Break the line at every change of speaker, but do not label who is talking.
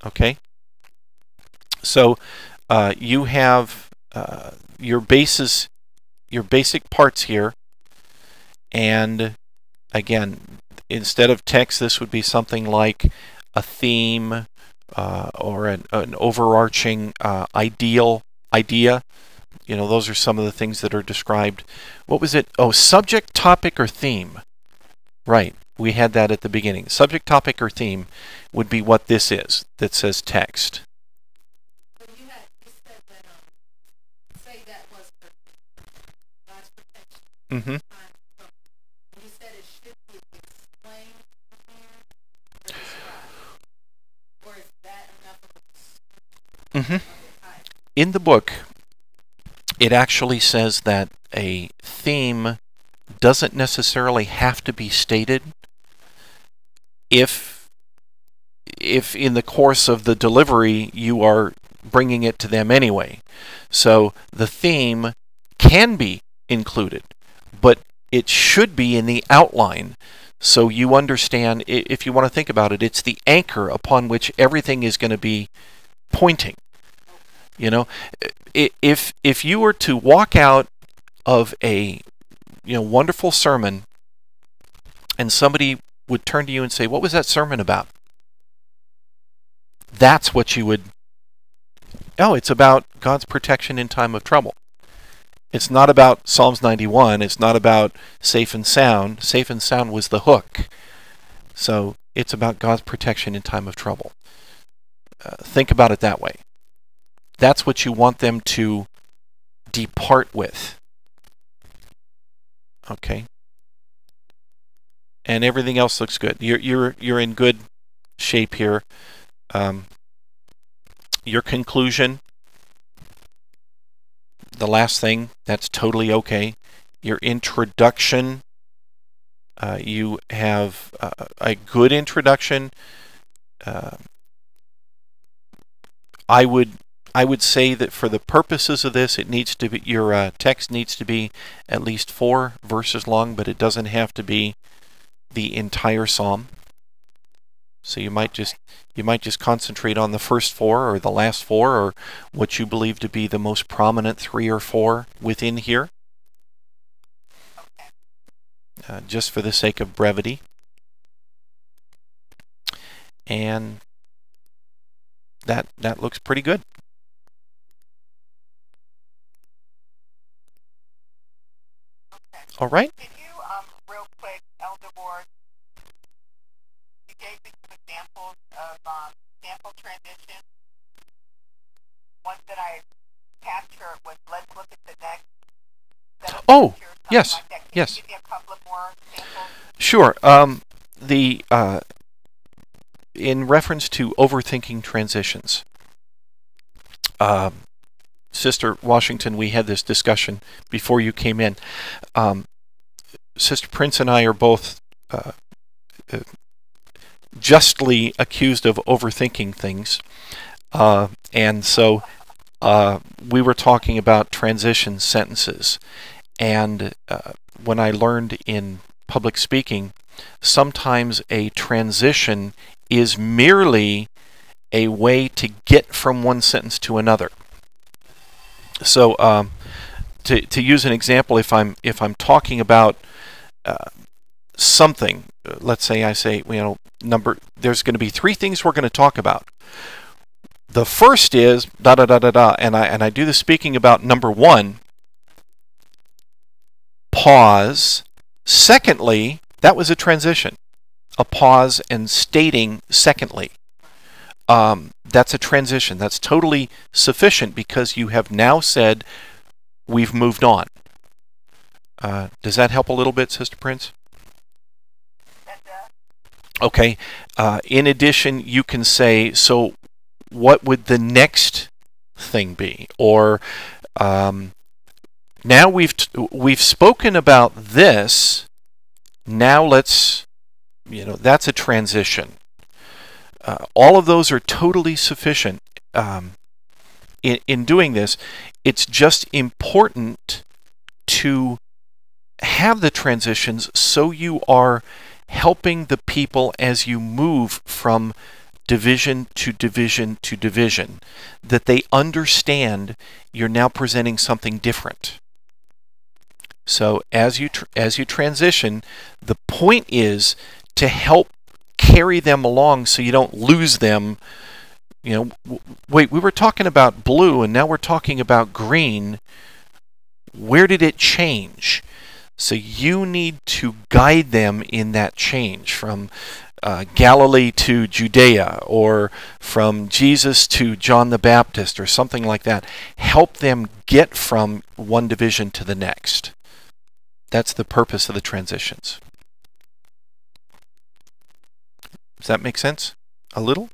Okay? So you have your bases, your basic parts here, and again, instead of text, this would be something like a theme or an overarching idea. You know, those are some of the things that are described. What was it? Oh, subject, topic, or theme. Right. We had that at the beginning. Subject, topic, or theme would be what this is that says text.
But you said that, say that was God's protection.
Mm-hmm.
You said it should be explained or described. Or is that enough of a
Mm-hmm. In the book, it actually says that a theme doesn't necessarily have to be stated if in the course of the delivery you are bringing it to them anyway. So the theme can be included, but it should be in the outline so you understand, if you want to think about it, it's the anchor upon which everything is going to be pointing. You know, if you were to walk out of a wonderful sermon and somebody would turn to you and say, "What was that sermon about?" That's what you would, oh, it's about God's protection in time of trouble. It's not about Psalms 91. It's not about safe and sound. Safe and sound was the hook. So it's about God's protection in time of trouble. Think about it that way. That's what you want them to depart with. Okay. And everything else looks good. You're in good shape here. Your conclusion, the last thing, that's totally okay. Your introduction, you have a good introduction. I would say that for the purposes of this, it needs to be, your text needs to be at least 4 verses long, but it doesn't have to be the entire psalm. So you might just concentrate on the first 4 or the last 4 or what you believe to be the most prominent 3 or 4 within here, just for the sake of brevity. And that looks pretty good. All right.
Can you, real quick, Elder Ward, you gave me some examples of sample transitions. One that I captured was, let's look at the next set of pictures,
yes,
like that. Can
yes.
you give me a couple of more examples?
Sure. In reference to overthinking transitions, Sister Washington, we had this discussion before you came in. Sister Prince and I are both justly accused of overthinking things. And so we were talking about transition sentences. And when I learned in public speaking, sometimes a transition is merely a way to get from one sentence to another. So to use an example, if I'm talking about something, let's say I say, there's going to be 3 things we're going to talk about. The first is da da da da da, and I do the speaking about number 1. Pause. Secondly, that was a transition. A pause and stating secondly. That's a transition. That's totally sufficient because you have now said we've moved on. Does that help a little bit, Sister Prince? Okay. In addition, you can say, so what would the next thing be? Or now we've spoken about this. Now let's, that's a transition. All of those are totally sufficient in doing this. It's just important to have the transitions so you are helping the people as you move from division to division to division, that they understand you're now presenting something different. So as you transition, the point is to help carry them along so you don't lose them. You know, wait, we were talking about blue and now we're talking about green. Where did it change? So you need to guide them in that change from Galilee to Judea, or from Jesus to John the Baptist, or something like that. Help them get from one division to the next. That's the purpose of the transitions. Does that make sense? A little?